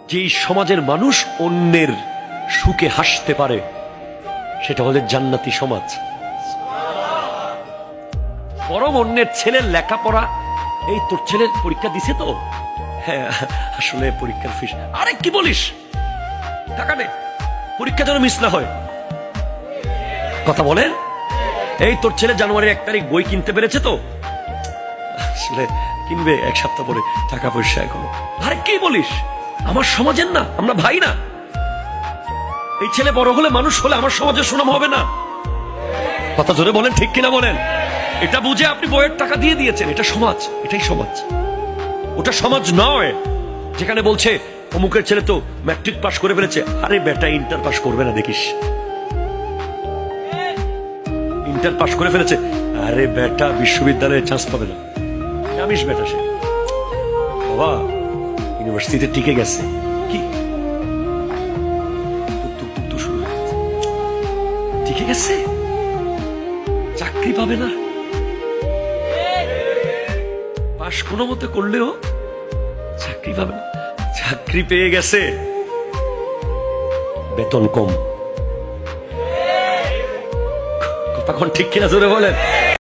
যে এই সমাজের মানুষ অন্যের সুখে হাসতে পারে, সেটা হলে জান্নাতি সমাজ। বরং অন্যের ছেলের লেখাপড়া, এই তোর ছেলের পরীক্ষা দিছে তো, হ্যাঁ আসলে পরীক্ষার ফিস, আরে কি বলিস, টাকা নে, পরীক্ষা যেন মিস না হয়। কথা বলেন, এই তোর ছেলে জানুয়ারির 1 তারিখ বই কিনতে পেরেছে তো, আসলে কিনবে 1 সপ্তাহ পরে, টাকা পয়সা এখনো। আরে কি বলিস, আমার সমাজের না, আমরা ভাই না? এই ছেলে বড় হলে, মানুষ হলে আমার সমাজের সুনাম হবে না? কথা জোরে বলেন, ঠিক কিনা বলেন? এটা বুঝে আপনি বইয়ের টাকা দিয়ে দিয়েছেন, এটা সমাজ, এটাই সমাজ। ওটা সমাজ নয় যেখানে বলছে অমুকের ছেলে তো ম্যাট্রিক পাস করে ফেলেছে। আরে বেটা, ইন্টার পাস করবে না দেখিস, ইন্টার পাস করে ফেলেছে, আরে বেটা বিশ্ববিদ্যালয়ে চান্স পাবে না, জানিস বেটা সে বাবা ইউনিভার্সিটিতে টিকে গেছে, কি টিকে গেছে, চাকরি পাবে না, পাস কোনো মতে করলেও চাকরি পাবে না। চাকরি পেয়ে গেছে, বেতন কম। কথা কোন ঠিক কিনা জোরে বলেন?